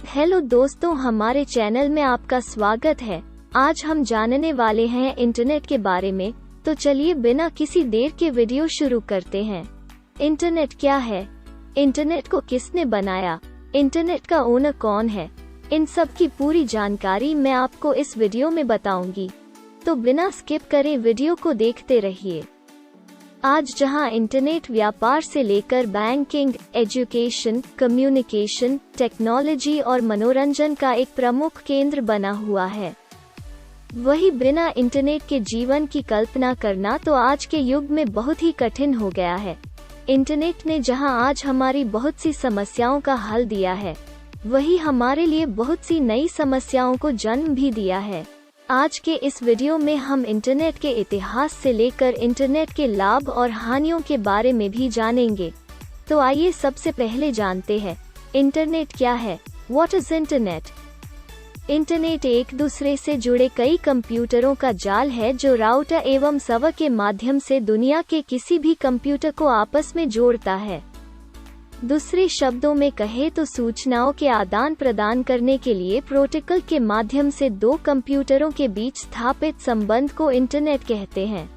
Hello दोस्तों, हमारे channel में आपका स्वागत है। आज हम जानने वाले हैं इंटरनेट के बारे में, तो चलिए बिना किसी देर के वीडियो शुरू करते हैं। इंटरनेट क्या है? इंटरनेट को किसने बनाया? इंटरनेट का ओनर कौन है? इन सब की पूरी जानकारी मैं आपको इस वीडियो में बताऊंगी, तो बिना स्किप करे वीडियो को देखते रहिए। आज जहां इंटरनेट व्यापार से लेकर बैंकिंग, एजुकेशन, कम्युनिकेशन, टेक्नोलॉजी और मनोरंजन का एक प्रमुख केंद्र बना हुआ है, वही बिना इंटरनेट के जीवन की कल्पना करना तो आज के युग में बहुत ही कठिन हो गया है। इंटरनेट ने जहां आज हमारी बहुत सी समस्याओं का हल दिया है, वही हमारे लिए बहुत सी नई समस्याओं को जन्म भी दिया है। आज के इस वीडियो में हम इंटरनेट के इतिहास से लेकर इंटरनेट के लाभ और हानियों के बारे में भी जानेंगे। तो आइए सबसे पहले जानते हैं, इंटरनेट क्या है? What is internet? इंटरनेट एक दूसरे से जुड़े कई कंप्यूटरों का जाल है जो राउटर एवं सर्वर के माध्यम से दुनिया के किसी भी कंप्यूटर को आपस में जोड़ता है। दूसरे शब्दों में कहे तो सूचनाओं के आदान प्रदान करने के लिए प्रोटोकॉल के माध्यम से दो कंप्यूटरों के बीच स्थापित संबंध को इंटरनेट कहते हैं।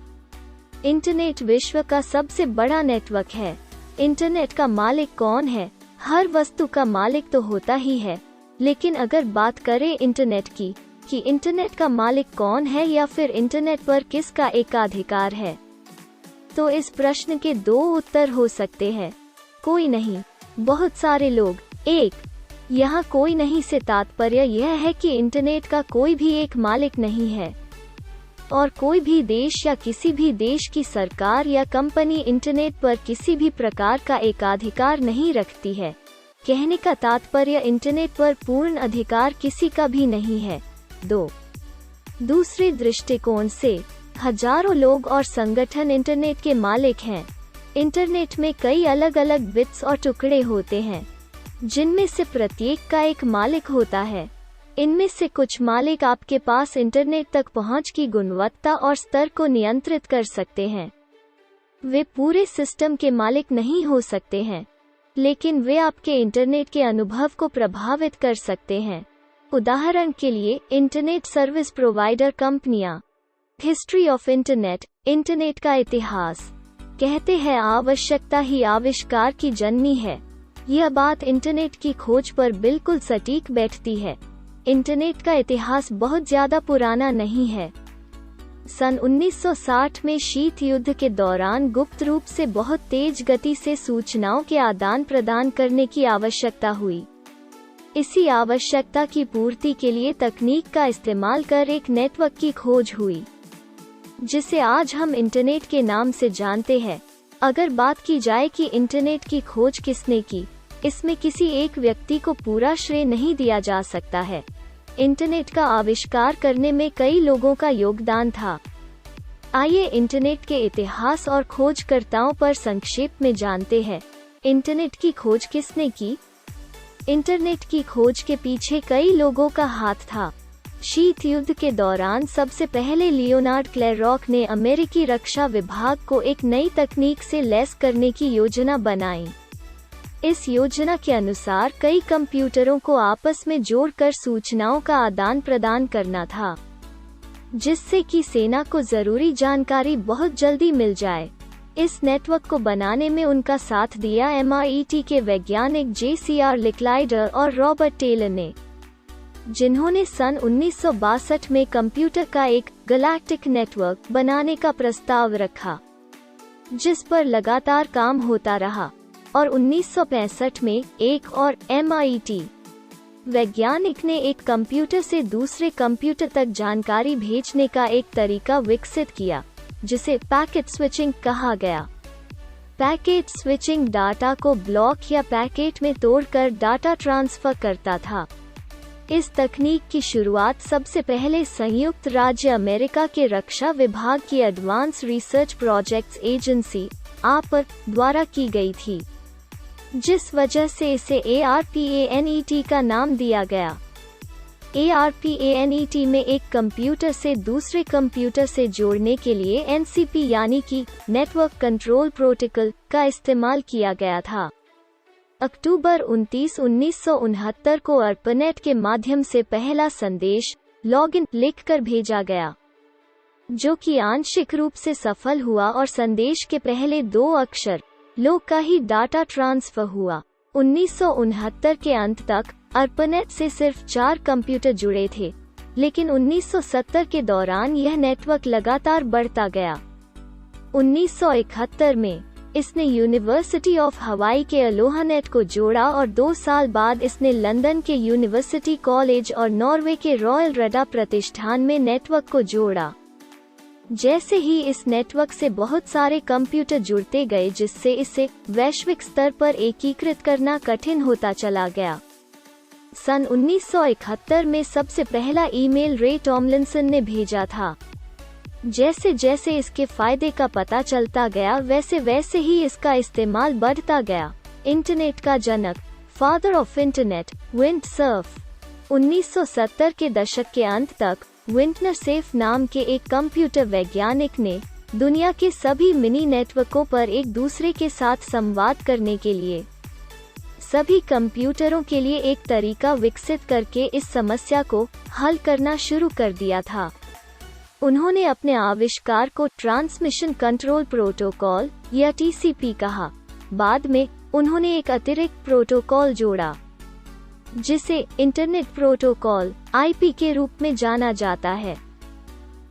इंटरनेट विश्व का सबसे बड़ा नेटवर्क है। इंटरनेट का मालिक कौन है? हर वस्तु का मालिक तो होता ही है, लेकिन अगर बात करें इंटरनेट की, कि इंटरनेट का मालिक कौन है या फिर इंटरनेट पर किसका एकाधिकार है, तो इस प्रश्न के दो उत्तर हो सकते हैं। कोई नहीं, बहुत सारे लोग। एक, यहाँ कोई नहीं से तात्पर्य यह है कि इंटरनेट का कोई भी एक मालिक नहीं है और कोई भी देश या किसी भी देश की सरकार या कंपनी इंटरनेट पर किसी भी प्रकार का एकाधिकार नहीं रखती है। कहने का तात्पर्य इंटरनेट पर पूर्ण अधिकार किसी का भी नहीं है। दो, दूसरे दृष्टिकोण से हजारों लोग और संगठन इंटरनेट के मालिक हैं। इंटरनेट में कई अलग अलग बिट्स और टुकड़े होते हैं, जिनमें से प्रत्येक का एक मालिक होता है। इनमें से कुछ मालिक आपके पास इंटरनेट तक पहुंच की गुणवत्ता और स्तर को नियंत्रित कर सकते हैं। वे पूरे सिस्टम के मालिक नहीं हो सकते हैं, लेकिन वे आपके इंटरनेट के अनुभव को प्रभावित कर सकते हैं। उदाहरण के लिए इंटरनेट सर्विस प्रोवाइडर कंपनियां। हिस्ट्री ऑफ इंटरनेट, इंटरनेट का इतिहास। कहते हैं आवश्यकता ही आविष्कार की जननी है। यह बात इंटरनेट की खोज पर बिल्कुल सटीक बैठती है। इंटरनेट का इतिहास बहुत ज्यादा पुराना नहीं है। सन 1960 में शीत युद्ध के दौरान गुप्त रूप से बहुत तेज गति से सूचनाओं के आदान प्रदान करने की आवश्यकता हुई। इसी आवश्यकता की पूर्ति के लिए तकनीक का इस्तेमाल कर एक नेटवर्क की खोज हुई, जिसे आज हम इंटरनेट के नाम से जानते हैं। अगर बात की जाए कि इंटरनेट की खोज किसने की, इसमें किसी एक व्यक्ति को पूरा श्रेय नहीं दिया जा सकता है। इंटरनेट का आविष्कार करने में कई लोगों का योगदान था। आइए इंटरनेट के इतिहास और खोजकर्ताओं पर संक्षेप में जानते हैं। इंटरनेट की खोज किसने की? इंटरनेट की खोज के पीछे कई लोगों का हाथ था। शीत युद्ध के दौरान सबसे पहले लियोनार्ड क्लेरॉक ने अमेरिकी रक्षा विभाग को एक नई तकनीक से लैस करने की योजना बनाई। इस योजना के अनुसार कई कंप्यूटरों को आपस में जोड़कर सूचनाओं का आदान प्रदान करना था, जिससे कि सेना को जरूरी जानकारी बहुत जल्दी मिल जाए। इस नेटवर्क को बनाने में उनका साथ दिया MIT के वैज्ञानिक JCR लिकलाइडर और रॉबर्ट टेलर ने, जिन्होंने सन 1962 में कंप्यूटर का एक गैलेक्टिक नेटवर्क बनाने का प्रस्ताव रखा, जिस पर लगातार काम होता रहा और 1965 में एक और MIT वैज्ञानिक ने एक कंप्यूटर से दूसरे कंप्यूटर तक जानकारी भेजने का एक तरीका विकसित किया, जिसे पैकेट स्विचिंग कहा गया। पैकेट स्विचिंग डाटा को ब्लॉक या पैकेट में तोड़कर डाटा ट्रांसफर करता था। इस तकनीक की शुरुआत सबसे पहले संयुक्त राज्य अमेरिका के रक्षा विभाग की advance research projects agency ARPA द्वारा की गई थी, जिस वजह से इसे ARPANET का नाम दिया गया। ARPANET में एक कंप्यूटर से दूसरे कंप्यूटर से जोड़ने के लिए NCP यानी कि नेटवर्क कंट्रोल प्रोटोकॉल का इस्तेमाल किया गया था। अक्टूबर 29, 1969 को ARPANET के माध्यम से पहला संदेश लॉगिन लिखकर भेजा गया, जो कि आंशिक रूप से सफल हुआ और संदेश के पहले 2 अक्षर लो का ही डाटा ट्रांसफर हुआ। 1969 के अंत तक ARPANET से सिर्फ 4 कंप्यूटर जुड़े थे, लेकिन 1970 के दौरान यह नेटवर्क लगातार बढ़ता गया। 1971 में इसने यूनिवर्सिटी ऑफ हवाई के अलोहानेट को जोड़ा और 2 साल बाद इसने लंदन के यूनिवर्सिटी कॉलेज और नॉर्वे के रॉयल रडा प्रतिष्ठान में नेटवर्क को जोड़ा। जैसे ही इस नेटवर्क से बहुत सारे कंप्यूटर जुड़ते गए, जिससे इसे वैश्विक स्तर पर एकीकृत करना कठिन होता चला गया। सन 1971 में सबसे पहला ईमेल रे टॉमलिंसन ने भेजा था। जैसे जैसे इसके फायदे का पता चलता गया, वैसे वैसे ही इसका इस्तेमाल बढ़ता गया। इंटरनेट का जनक, father of internet, Vint Cerf. 1970 के दशक के अंत तक विंटनर सेफ नाम के एक कंप्यूटर वैज्ञानिक ने दुनिया के सभी मिनी नेटवर्कों पर एक दूसरे के साथ संवाद करने के लिए सभी कंप्यूटरों के लिए एक तरीका विकसित करके इस समस्या को हल करना शुरू कर दिया था। उन्होंने अपने आविष्कार को ट्रांसमिशन कंट्रोल प्रोटोकॉल या TCP कहा। बाद में उन्होंने एक अतिरिक्त प्रोटोकॉल जोड़ा, जिसे इंटरनेट प्रोटोकॉल IP के रूप में जाना जाता है।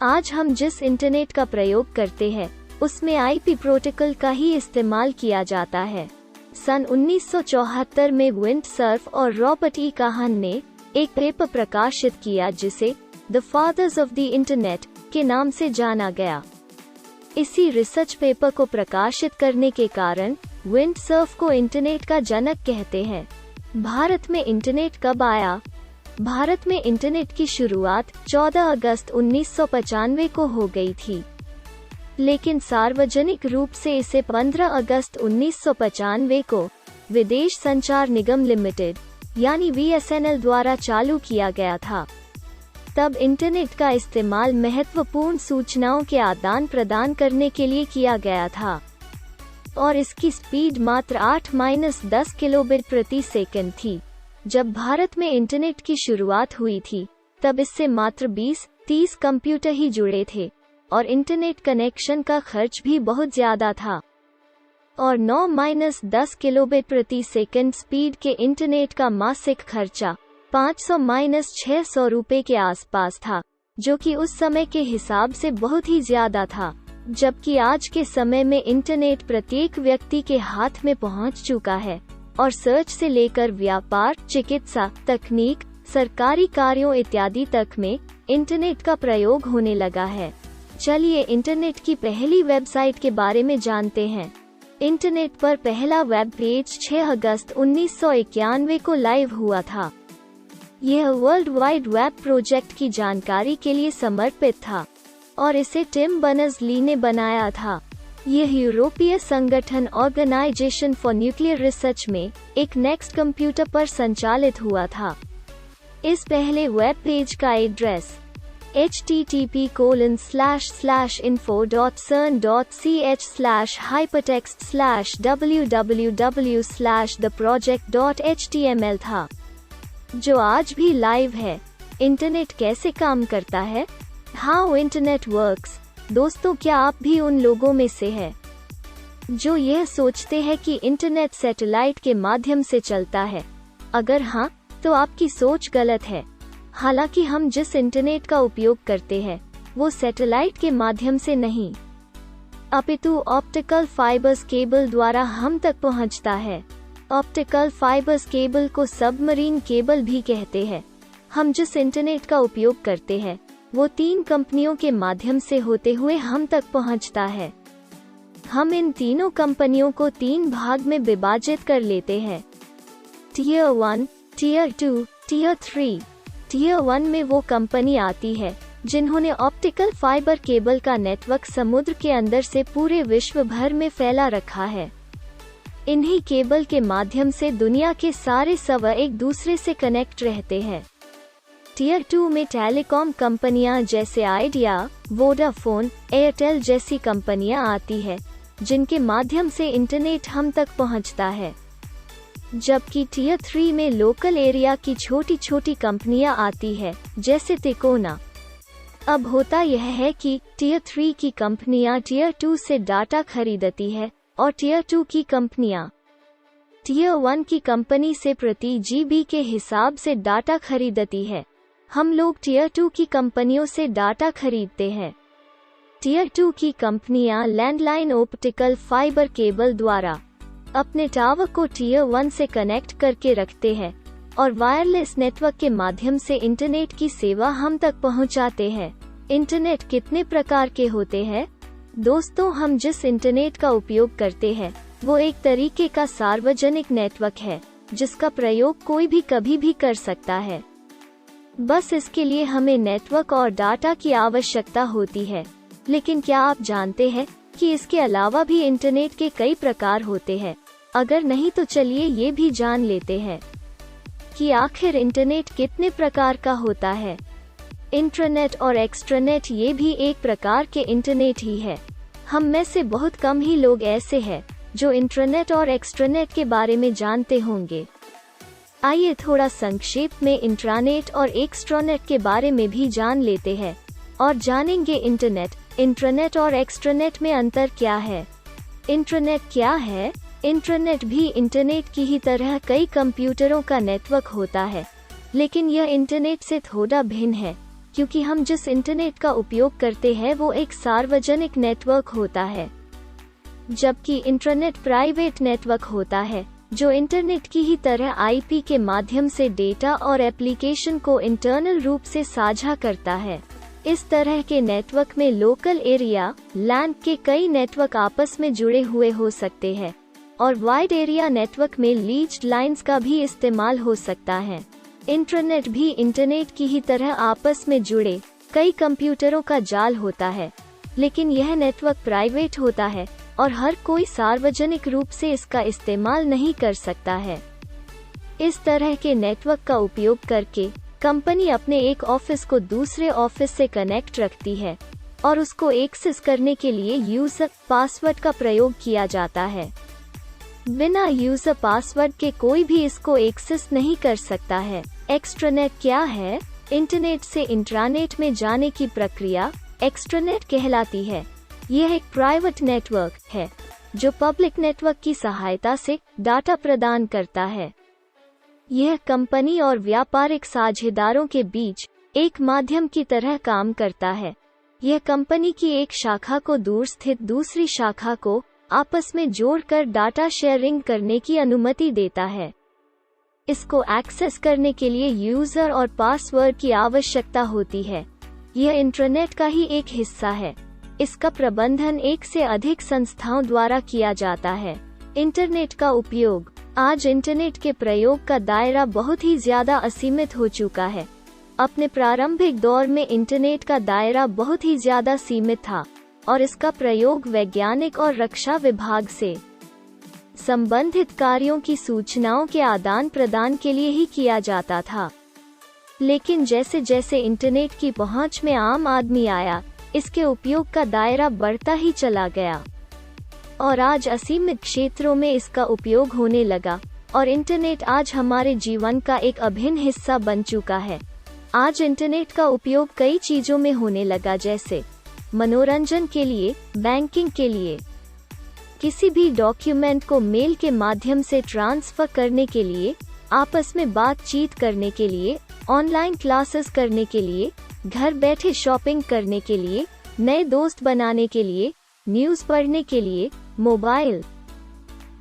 आज हम जिस इंटरनेट का प्रयोग करते हैं, उसमें IP प्रोटोकॉल का ही इस्तेमाल किया जाता है। सन 1974 में विंड सर्फ और रॉबर्ट E. काहन ने एक पेपर प्रकाशित किया, जिसे the fathers of the internet के नाम से जाना गया। इसी रिसर्च पेपर को प्रकाशित करने के कारण विंड सर्फ को इंटरनेट का जनक कहते हैं। भारत में इंटरनेट कब आया? भारत में इंटरनेट की शुरुआत 14 अगस्त 1995 को हो गई थी, लेकिन सार्वजनिक रूप से इसे 15 अगस्त 1995 को विदेश संचार निगम लिमिटेड यानी VSNL द्वारा चालू किया गया था। तब इंटरनेट का इस्तेमाल महत्वपूर्ण सूचनाओं के आदान प्रदान करने के लिए किया गया था और इसकी स्पीड मात्र 8-10 किलोबिट प्रति सेकंड थी। जब भारत में इंटरनेट की शुरुआत हुई थी, तब इससे मात्र 20-30 कंप्यूटर ही जुड़े थे और इंटरनेट कनेक्शन का खर्च भी बहुत ज्यादा था। और 9-10 किलोबिट प्रति सेकंड स्पीड के इंटरनेट का मासिक खर्चा 500-600 रुपए के आसपास था, जो कि उस समय के हिसाब से बहुत ही ज्यादा था। जबकि आज के समय में इंटरनेट प्रत्येक व्यक्ति के हाथ में पहुंच चुका है और सर्च से लेकर व्यापार, चिकित्सा, तकनीक, सरकारी कार्यों इत्यादि तक में इंटरनेट का प्रयोग होने लगा है। चलिए इंटरनेट की पहली वेबसाइट के बारे में जानते हैं। इंटरनेट पर पहला वेब पेज 6 अगस्त 1991 को लाइव हुआ था। यह वर्ल्ड वाइड वेब प्रोजेक्ट की जानकारी के लिए समर्पित था और इसे टिम बर्नर्स-ली ने बनाया था। यह यूरोपीय संगठन ऑर्गेनाइजेशन फॉर न्यूक्लियर रिसर्च में एक नेक्स्ट कंप्यूटर पर संचालित हुआ था। इस पहले वेब पेज का एड्रेस http://info.cern.ch/hypertext/www/theproject.html था, जो आज भी लाइव है। इंटरनेट कैसे काम करता है? How internet works. दोस्तों, क्या आप भी उन लोगों में से हैं जो यह सोचते हैं कि इंटरनेट सैटेलाइट के माध्यम से चलता है? अगर हाँ, तो आपकी सोच गलत है। हालांकि हम जिस इंटरनेट का उपयोग करते हैं, वो सैटेलाइट के माध्यम से नहीं, अपितु ऑप्टिकल फाइबर्स केबल द्वारा हम तक पहुंचता है। ऑप्टिकल फाइबर्स केबल को सबमरीन केबल भी कहते हैं। हम जिस इंटरनेट का उपयोग करते हैं, वो 3 कंपनियों के माध्यम से होते हुए हम तक पहुंचता है। हम इन तीनों कंपनियों को 3 भाग में विभाजित कर लेते हैं: टियर 1, टियर 2, टियर 3। टियर 1 में वो कंपनी आती है जिन्होंने ऑप्टिकल फाइबर केबल का नेटवर्क समुद्र के अंदर से पूरे विश्व भर में फैला रखा है। इन्हीं केबल के माध्यम से दुनिया के सारे सर्वर एक दूसरे से कनेक्ट रहते हैं। टियर 2 में टेलीकॉम कंपनियां जैसे आइडिया, वोडाफोन, एयरटेल जैसी कंपनियां आती है, जिनके माध्यम से इंटरनेट हम तक पहुंचता है। जबकि टियर 3 में लोकल एरिया की छोटी छोटी कंपनियां आती है, जैसे तिकोना। अब होता यह है कि टियर 3 की कंपनियां टियर 2 से डाटा खरीदती है और टियर 2 की कंपनियां टियर 1 की कंपनी से प्रति जीबी के हिसाब से डाटा खरीदती है। हम लोग टियर 2 की कंपनियों से डाटा खरीदते हैं। टियर 2 की कंपनियां लैंडलाइन ऑप्टिकल फाइबर केबल द्वारा अपने टावर को टियर 1 से कनेक्ट करके रखते हैं और वायरलेस नेटवर्क के माध्यम से इंटरनेट की सेवा हम तक पहुंचाते हैं। इंटरनेट कितने प्रकार के होते हैं? दोस्तों, हम जिस इंटरनेट का उपयोग करते हैं वो एक तरीके का सार्वजनिक नेटवर्क है, जिसका प्रयोग कोई भी कभी भी कर सकता है। बस इसके लिए हमें नेटवर्क और डाटा की आवश्यकता होती है। लेकिन क्या आप जानते हैं कि इसके अलावा भी इंटरनेट के कई प्रकार होते हैं? अगर नहीं तो चलिए ये भी जान लेते हैं कि आखिर इंटरनेट कितने प्रकार का होता है। इंट्रानेट और एक्सट्रानेट ये भी एक प्रकार के इंटरनेट ही है। हम में से बहुत कम ही लोग ऐसे हैं जो इंट्रानेट और एक्सट्रानेट के बारे में जानते होंगे। आइए थोड़ा संक्षेप में इंट्रानेट और एक्सट्रानेट के बारे में भी जान लेते हैं और जानेंगे इंटरनेट, इंट्रानेट और एक्सट्रानेट में अंतर क्या है। इंट्रानेट क्या है? इंटरनेट भी इंटरनेट की ही तरह कई कंप्यूटरों का नेटवर्क होता है, लेकिन यह इंटरनेट से थोड़ा भिन्न है, क्योंकि हम जिस इंटरनेट का उपयोग करते हैं वो एक सार्वजनिक नेटवर्क होता है, जबकि इंटरनेट प्राइवेट नेटवर्क होता है जो इंटरनेट की ही तरह आईपी के माध्यम से डेटा और एप्लीकेशन को इंटरनल रूप से साझा करता है। इस तरह के नेटवर्क में लोकल एरिया लैन के कई नेटवर्क आपस में जुड़े हुए हो सकते हैं और वाइड एरिया नेटवर्क में लीज्ड लाइंस का भी इस्तेमाल हो सकता है। इंटरनेट भी इंटरनेट की ही तरह आपस में जुड़े कई कंप्यूटरों का जाल होता है, लेकिन यह नेटवर्क प्राइवेट होता है और हर कोई सार्वजनिक रूप से इसका इस्तेमाल नहीं कर सकता है। इस तरह के नेटवर्क का उपयोग करके कंपनी अपने एक ऑफिस को दूसरे ऑफिस से कनेक्ट रखती है और उसको एक्सेस करने के लिए यूजर पासवर्ड का प्रयोग किया जाता है। बिना यूजर पासवर्ड के कोई भी इसको एक्सेस नहीं कर सकता है। एक्सट्रानेट क्या है? इंटरनेट से इंट्रानेट में जाने की प्रक्रिया एक्सट्रानेट कहलाती है। यह एक प्राइवेट नेटवर्क है जो पब्लिक नेटवर्क की सहायता से डाटा प्रदान करता है। यह कंपनी और व्यापारिक साझेदारों के बीच एक माध्यम की तरह काम करता है। यह कंपनी की एक शाखा को दूर स्थित दूसरी शाखा को आपस में जोड़कर डाटा शेयरिंग करने की अनुमति देता है। इसको एक्सेस करने के लिए यूजर और पासवर्ड की आवश्यकता होती है। यह इंटरनेट का ही एक हिस्सा है। इसका प्रबंधन एक से अधिक संस्थाओं द्वारा किया जाता है। इंटरनेट का उपयोग। आज इंटरनेट के प्रयोग का दायरा बहुत ही ज्यादा असीमित हो चुका है। अपने प्रारंभिक दौर में इंटरनेट का दायरा बहुत ही ज्यादा सीमित था और इसका प्रयोग वैज्ञानिक और रक्षा विभाग से संबंधित कार्यों की सूचनाओं के आदान प्रदान के लिए ही किया जाता था। लेकिन जैसे जैसे इंटरनेट की पहुंच में आम आदमी आया, इसके उपयोग का दायरा बढ़ता ही चला गया और आज असीमित क्षेत्रों में इसका उपयोग होने लगा और इंटरनेट आज हमारे जीवन का एक अभिन्न हिस्सा बन चुका है। आज इंटरनेट का उपयोग कई चीजों में होने लगा, जैसे मनोरंजन के लिए, बैंकिंग के लिए, किसी भी डॉक्यूमेंट को मेल के माध्यम से ट्रांसफर करने के लिए, आपस में बातचीत करने के लिए, ऑनलाइन क्लासेस करने के लिए, घर बैठे शॉपिंग करने के लिए, नए दोस्त बनाने के लिए, न्यूज़ पढ़ने के लिए, मोबाइल,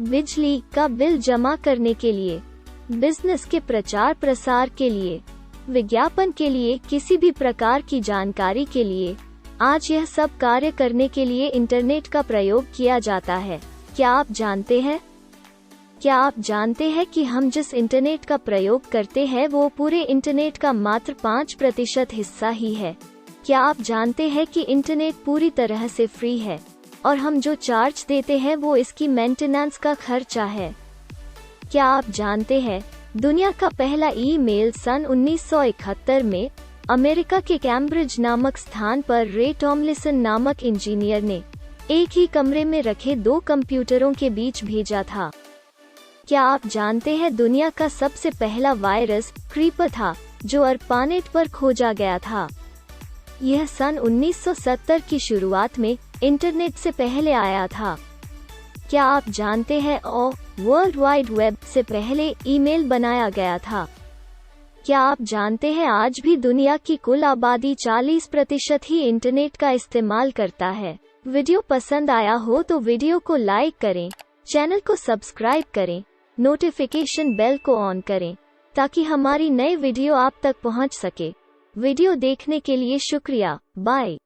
बिजली का बिल जमा करने के लिए, बिजनेस के प्रचार प्रसार के लिए, विज्ञापन के लिए, किसी भी प्रकार की जानकारी के लिए। आज यह सब कार्य करने के लिए इंटरनेट का प्रयोग किया जाता है। क्या आप जानते हैं? क्या आप जानते हैं कि हम जिस इंटरनेट का प्रयोग करते हैं वो पूरे इंटरनेट का मात्र 5% हिस्सा ही है। क्या आप जानते हैं कि इंटरनेट पूरी तरह से फ्री है और हम जो चार्ज देते हैं वो इसकी मेंटेनेंस का खर्चा है। क्या आप जानते हैं दुनिया का पहला ईमेल सन 1971 में अमेरिका के कैम्ब्रिज नामक स्थान पर रे टॉमलिसन नामक इंजीनियर ने एक ही कमरे में रखे 2 कंप्यूटरों के बीच भेजा था। क्या आप जानते हैं दुनिया का सबसे पहला वायरस क्रीपर था जो अर्पानेट पर खोजा गया था। यह सन 1970 की शुरुआत में इंटरनेट से पहले आया था। क्या आप जानते हैं वर्ल्ड वाइड वेब से पहले ईमेल बनाया गया था। क्या आप जानते हैं आज भी दुनिया की कुल आबादी 40% ही इंटरनेट का इस्तेमाल करता है। वीडियो पसंद आया हो तो वीडियो को लाइक करें, चैनल को सब्सक्राइब करें, नोटिफिकेशन बेल को ऑन करें ताकि हमारी नई वीडियो आप तक पहुंच सके। वीडियो देखने के लिए शुक्रिया। बाय।